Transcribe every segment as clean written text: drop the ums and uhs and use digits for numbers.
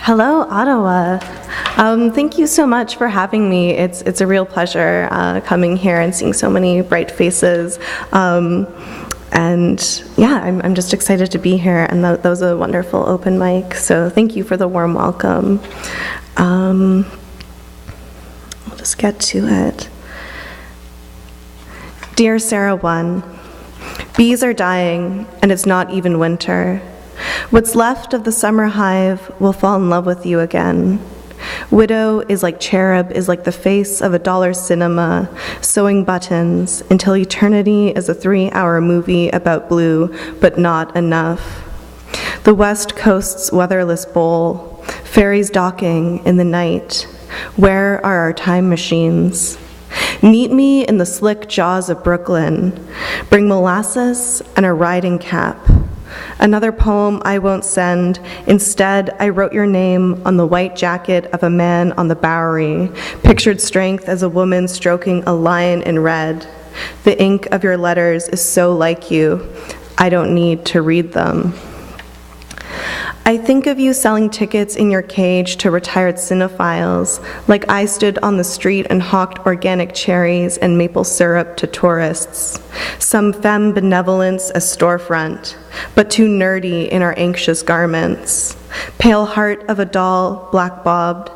Hello, Ottawa. Thank you so much for having me. It's a real pleasure coming here and seeing so many bright faces. And yeah, I'm just excited to be here, and that was a wonderful open mic, so thank you for the warm welcome. I'll just get to it. Dear Sarah 1, bees are dying, and it's not even winter. What's left of the summer hive will fall in love with you again. Widow is like cherub, is like the face of a $1 cinema, sewing buttons until eternity is a 3-hour movie about blue, but not enough. The West Coast's weatherless bowl, ferries docking in the night. Where are our time machines? Meet me in the slick jaws of Brooklyn. Bring molasses and a riding cap. Another poem I won't send. Instead, I wrote your name on the white jacket of a man on the Bowery, pictured strength as a woman stroking a lion in red. The ink of your letters is so like you, I don't need to read them. I think of you selling tickets in your cage to retired cinephiles, like I stood on the street and hawked organic cherries and maple syrup to tourists. Some femme benevolence as storefront, but too nerdy in our anxious garments. Pale heart of a doll, black bobbed.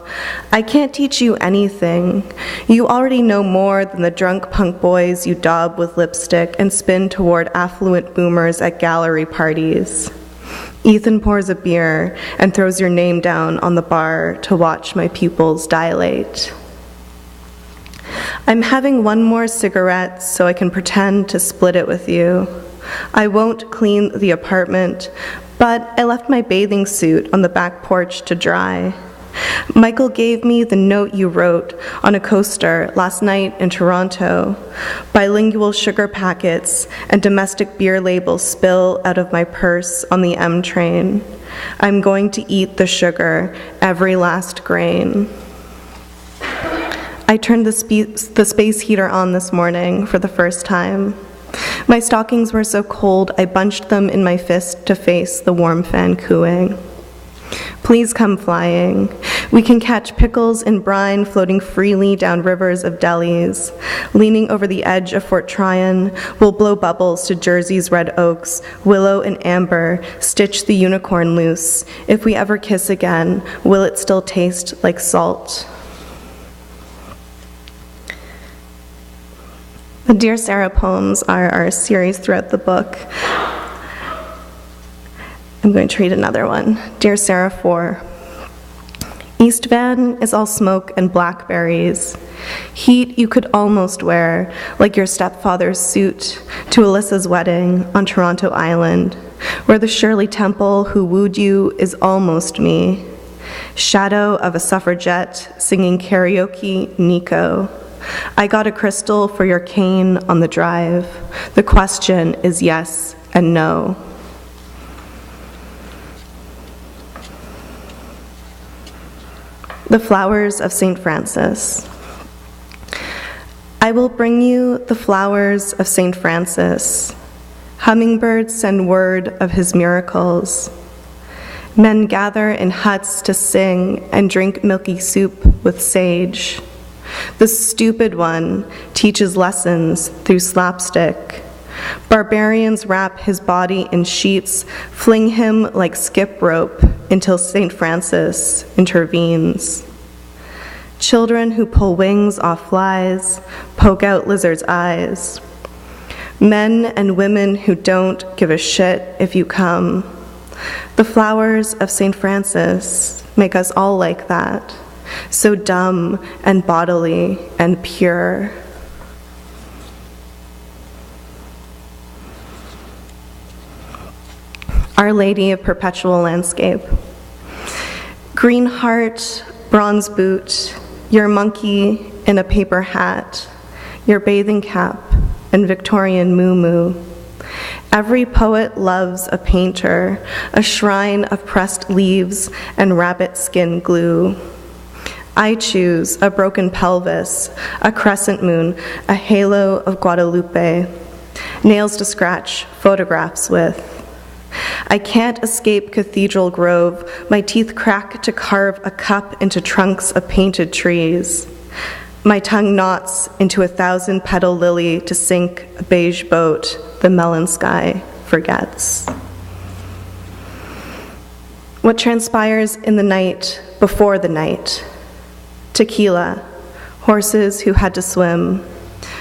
I can't teach you anything. You already know more than the drunk punk boys you daub with lipstick and spin toward affluent boomers at gallery parties. Ethan pours a beer and throws your name down on the bar to watch my pupils dilate. I'm having one more cigarette so I can pretend to split it with you. I won't clean the apartment, but I left my bathing suit on the back porch to dry. Michael gave me the note you wrote on a coaster last night in Toronto. Bilingual sugar packets and domestic beer labels spill out of my purse on the M train. I'm going to eat the sugar, every last grain. I turned the space heater on this morning for the first time. My stockings were so cold I bunched them in my fist to face the warm fan cooing. Please come flying. We can catch pickles in brine floating freely down rivers of delis. Leaning over the edge of Fort Tryon, we'll blow bubbles to Jersey's red oaks, willow and amber, stitch the unicorn loose. If we ever kiss again, will it still taste like salt? The Dear Sarah poems are our series throughout the book. I'm going to read another one. Dear Sarah 4. East Van is all smoke and blackberries. Heat you could almost wear, like your stepfather's suit to Alyssa's wedding on Toronto Island, where the Shirley Temple who wooed you is almost me. Shadow of a suffragette singing karaoke Nico. I got a crystal for your cane on the drive. The question is yes and no. The flowers of St. Francis. I will bring you the flowers of St. Francis. Hummingbirds send word of his miracles. Men gather in huts to sing and drink milky soup with sage. The stupid one teaches lessons through slapstick. Barbarians wrap his body in sheets, fling him like skip rope until St. Francis intervenes. Children who pull wings off flies, poke out lizards' eyes. Men and women who don't give a shit if you come. The flowers of St. Francis make us all like that, so dumb and bodily and pure. Our Lady of Perpetual Landscape. Green heart, bronze boot, your monkey in a paper hat, your bathing cap and Victorian moo-moo. Every poet loves a painter, a shrine of pressed leaves and rabbit skin glue. I choose a broken pelvis, a crescent moon, a halo of Guadalupe, nails to scratch photographs with. I can't escape Cathedral Grove. My teeth crack to carve a cup into trunks of painted trees. My tongue knots into 1,000-petal lily to sink a beige boat the melon sky forgets. What transpires in the night before the night? Tequila, horses who had to swim,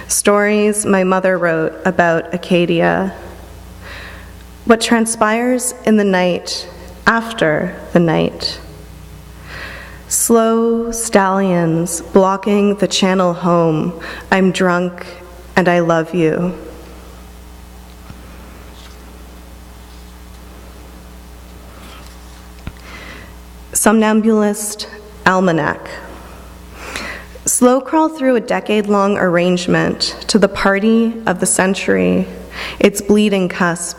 stories my mother wrote about Acadia. What transpires in the night after the night? Slow stallions blocking the channel home. I'm drunk and I love you. Somnambulist Almanac. Slow crawl through a decade-long arrangement to the party of the century, its bleeding cusp.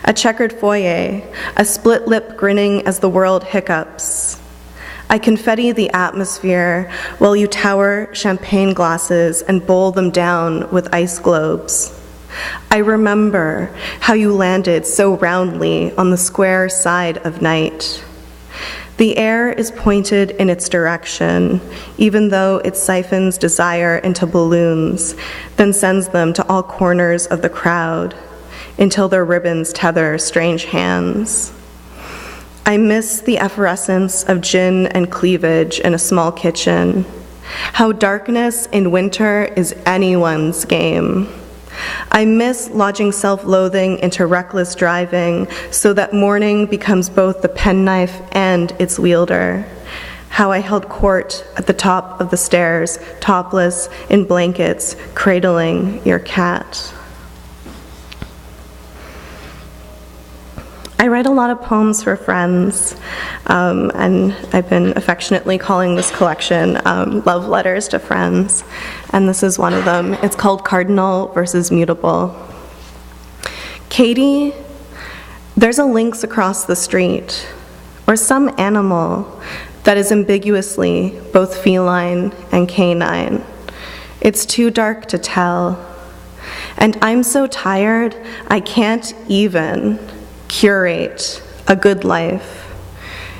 A checkered foyer, a split lip grinning as the world hiccups. I confetti the atmosphere while you tower champagne glasses and bowl them down with ice globes. I remember how you landed so roundly on the square side of night. The air is pointed in its direction, even though it siphons desire into balloons, then sends them to all corners of the crowd, until their ribbons tether strange hands. I miss the effervescence of gin and cleavage in a small kitchen. How darkness in winter is anyone's game. I miss lodging self-loathing into reckless driving so that morning becomes both the penknife and its wielder. How I held court at the top of the stairs, topless in blankets, cradling your cat. I write a lot of poems for friends, and I've been affectionately calling this collection Love Letters to Friends, and this is one of them. It's called Cardinal versus Mutable. Katie, there's a lynx across the street, or some animal that is ambiguously both feline and canine. It's too dark to tell, and I'm so tired I can't even curate a good life.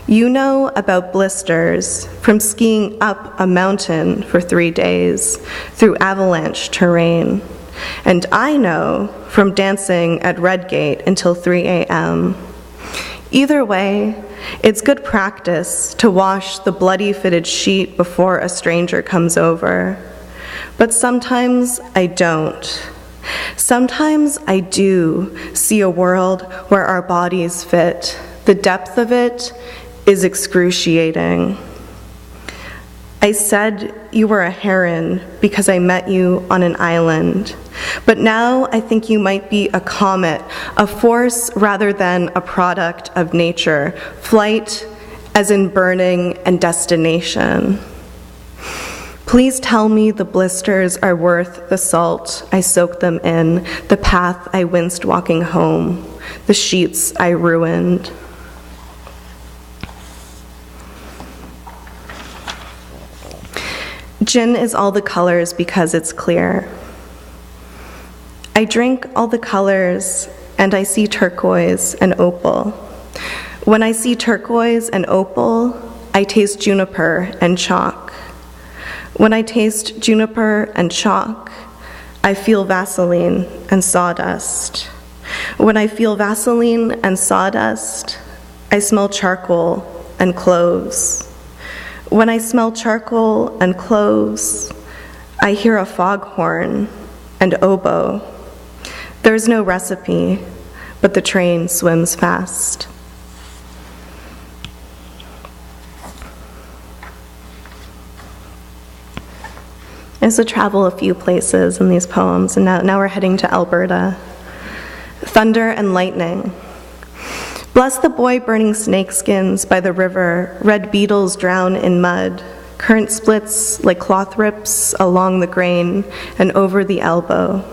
You know about blisters from skiing up a mountain for 3 days through avalanche terrain. And I know from dancing at Redgate until 3 a.m. Either way, it's good practice to wash the bloody fitted sheet before a stranger comes over. But sometimes I don't. Sometimes I do see a world where our bodies fit. The depth of it is excruciating. I said you were a heron because I met you on an island, but now I think you might be a comet, a force rather than a product of nature, flight as in burning and destination. Please tell me the blisters are worth the salt I soaked them in, the path I winced walking home, the sheets I ruined. Gin is all the colors because it's clear. I drink all the colors and I see turquoise and opal. When I see turquoise and opal, I taste juniper and chalk. When I taste juniper and chalk, I feel Vaseline and sawdust. When I feel Vaseline and sawdust, I smell charcoal and cloves. When I smell charcoal and cloves, I hear a foghorn and oboe. There's no recipe, but the train swims fast. I used to travel a few places in these poems, and now we're heading to Alberta. Thunder and lightning. Bless the boy burning snakeskins by the river, red beetles drown in mud, current splits like cloth rips along the grain and over the elbow.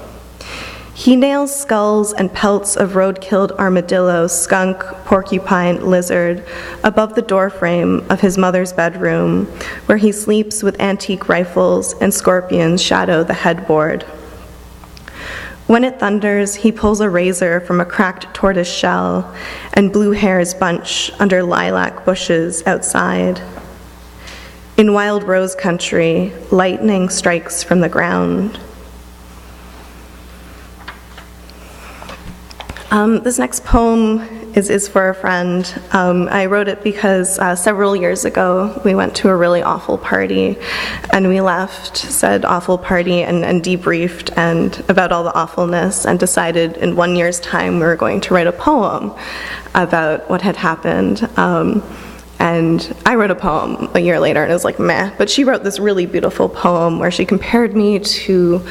He nails skulls and pelts of road-killed armadillo, skunk, porcupine, lizard above the doorframe of his mother's bedroom, where he sleeps with antique rifles and scorpions shadow the headboard. When it thunders, he pulls a razor from a cracked tortoise shell, and blue hares bunch under lilac bushes outside. In wild rose country, lightning strikes from the ground. This next poem is for a friend. I wrote it because several years ago we went to a really awful party, and we left said awful party and debriefed and about all the awfulness, and decided in 1 year's time we were going to write a poem about what had happened. And I wrote a poem a year later, and it was like, meh. But she wrote this really beautiful poem where she compared me to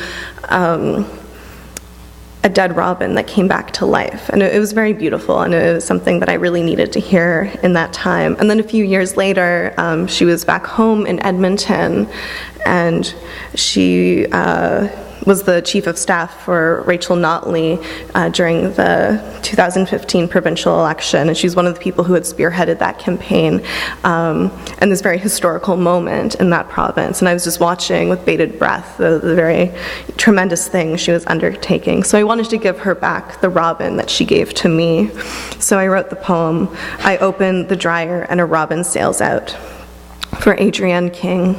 a dead robin that came back to life. And it was very beautiful, and it was something that I really needed to hear in that time. And then a few years later, she was back home in Edmonton, and she was the chief of staff for Rachel Notley during the 2015 provincial election, and she's one of the people who had spearheaded that campaign, and this very historical moment in that province. And I was just watching with bated breath the very tremendous thing she was undertaking. So I wanted to give her back the robin that she gave to me. So I wrote the poem, I Open the Dryer and a Robin Sails Out, for Adrienne King.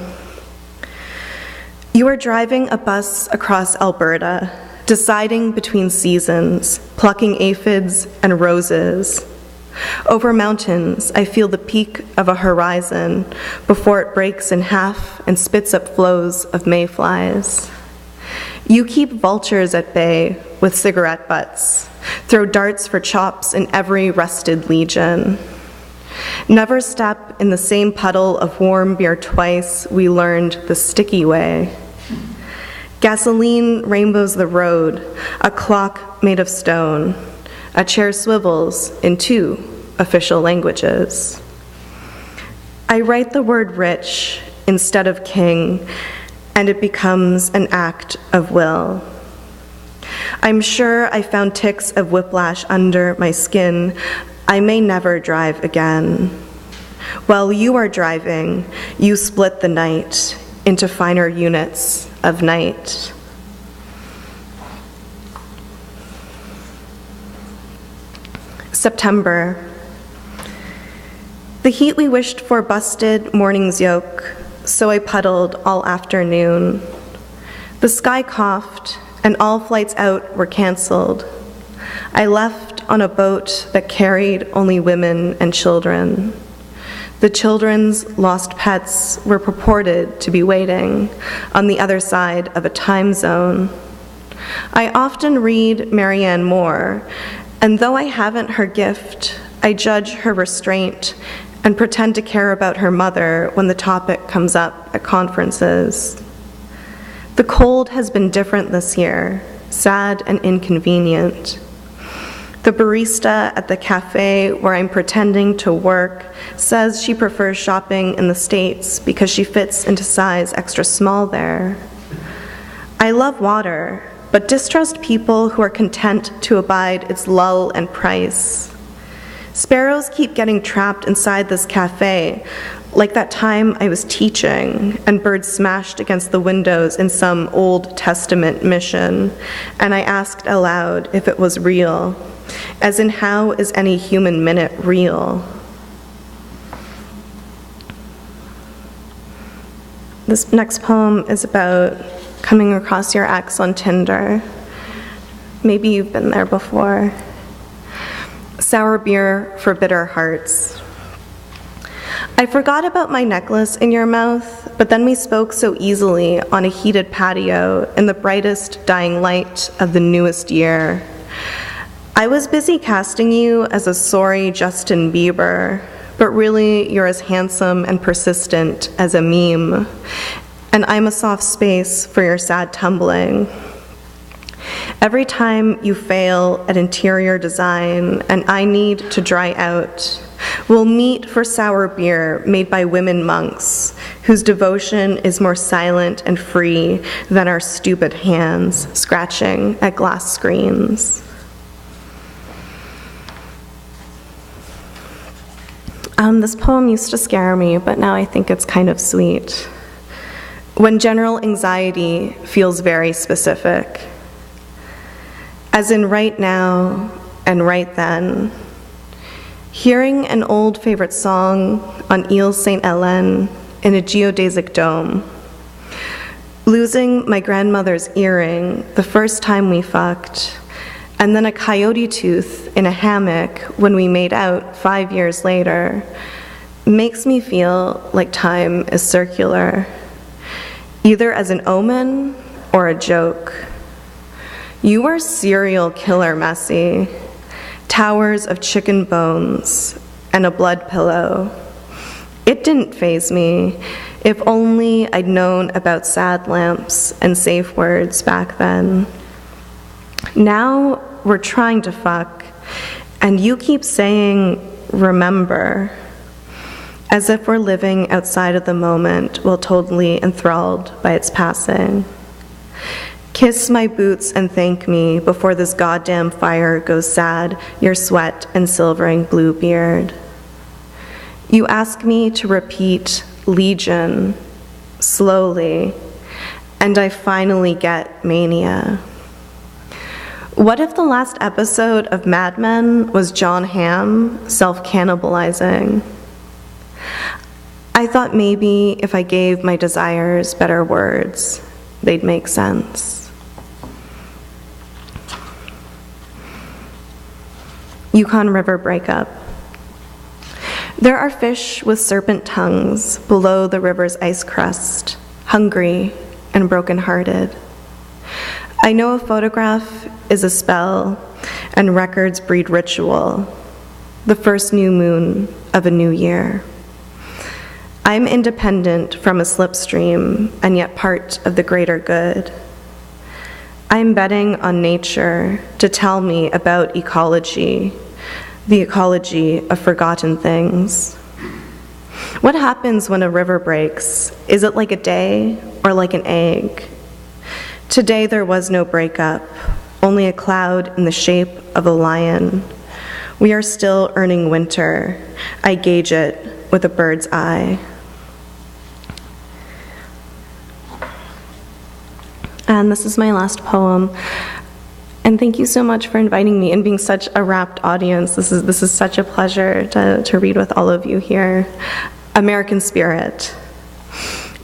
You are driving a bus across Alberta, deciding between seasons, plucking aphids and roses. Over mountains, I feel the peak of a horizon before it breaks in half and spits up flows of mayflies. You keep vultures at bay with cigarette butts, throw darts for chops in every rested legion. Never step in the same puddle of warm beer twice, we learned the sticky way. Gasoline rainbows the road, a clock made of stone. A chair swivels in 2 official languages. I write the word rich instead of king, and it becomes an act of will. I'm sure I found ticks of whiplash under my skin. I may never drive again. While you are driving, you split the night into finer units of night. September. The heat we wished for busted morning's yoke, so I puddled all afternoon. The sky coughed, and all flights out were canceled. I left on a boat that carried only women and children. The children's lost pets were purported to be waiting on the other side of a time zone. I often read Marianne Moore, and though I haven't her gift, I judge her restraint and pretend to care about her mother when the topic comes up at conferences. The cold has been different this year, sad and inconvenient. The barista at the cafe where I'm pretending to work says she prefers shopping in the States because she fits into size extra small there. I love water, but distrust people who are content to abide its lull and price. Sparrows keep getting trapped inside this cafe, like that time I was teaching and birds smashed against the windows in some Old Testament mission, and I asked aloud if it was real. As in, how is any human minute real? This next poem is about coming across your ex on Tinder. Maybe you've been there before. Sour beer for bitter hearts. I forgot about my necklace in your mouth, but then we spoke so easily on a heated patio in the brightest dying light of the newest year. I was busy casting you as a sorry Justin Bieber, but really you're as handsome and persistent as a meme, and I'm a soft space for your sad tumbling. Every time you fail at interior design and I need to dry out, we'll meet for sour beer made by women monks whose devotion is more silent and free than our stupid hands scratching at glass screens. This poem used to scare me, but now I think it's kind of sweet. When general anxiety feels very specific. as in right now and right then. Hearing an old favorite song on Ile St. Hélène in a geodesic dome. Losing my grandmother's earring the first time we fucked, and then a coyote tooth in a hammock when we made out 5 years later, makes me feel like time is circular, either as an omen or a joke. You are serial killer, Messi. Towers of chicken bones and a blood pillow. It didn't faze me. If only I'd known about sad lamps and safe words back then. Now we're trying to fuck, and you keep saying, remember, as if we're living outside of the moment while totally enthralled by its passing. Kiss my boots and thank me before this goddamn fire goes sad, your sweat and silvering blue beard. You ask me to repeat Legion slowly, and I finally get mania. What if the last episode of Mad Men was John Hamm self-cannibalizing? I thought maybe if I gave my desires better words, they'd make sense. Yukon River breakup. There are fish with serpent tongues below the river's ice crust, hungry and broken-hearted. I know a photograph is a spell, and records breed ritual, the first new moon of a new year. I'm independent from a slipstream, and yet part of the greater good. I'm betting on nature to tell me about ecology, the ecology of forgotten things. What happens when a river breaks? Is it like a day or like an egg? Today there was no breakup, only a cloud in the shape of a lion. We are still earning winter. I gauge it with a bird's eye. And this is my last poem. And thank you so much for inviting me and being such a rapt audience. This is such a pleasure to read with all of you here. American Spirit.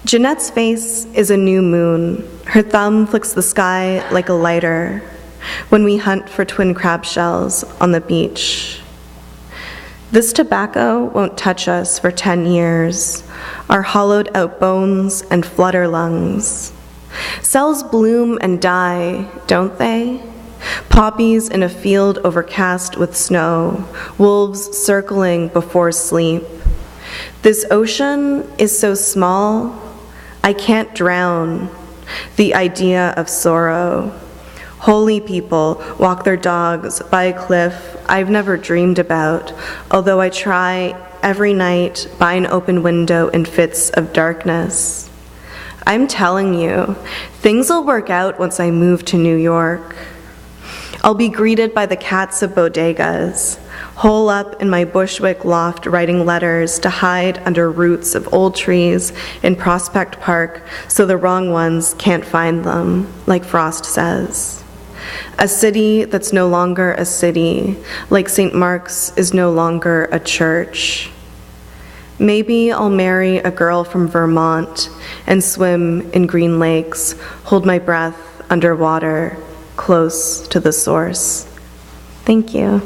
Jeanette's face is a new moon. Her thumb flicks the sky like a lighter when we hunt for twin crab shells on the beach. This tobacco won't touch us for 10 years, our hollowed out bones and flutter lungs. Cells bloom and die, don't they? Poppies in a field overcast with snow, wolves circling before sleep. This ocean is so small, I can't drown the idea of sorrow. Holy people walk their dogs by a cliff I've never dreamed about, although I try every night by an open window in fits of darkness. I'm telling you, things will work out once I move to New York. I'll be greeted by the cats of bodegas, hole up in my Bushwick loft writing letters to hide under roots of old trees in Prospect Park so the wrong ones can't find them, like Frost says. A city that's no longer a city, like St. Mark's is no longer a church. Maybe I'll marry a girl from Vermont and swim in green lakes, hold my breath underwater, close to the source. Thank you.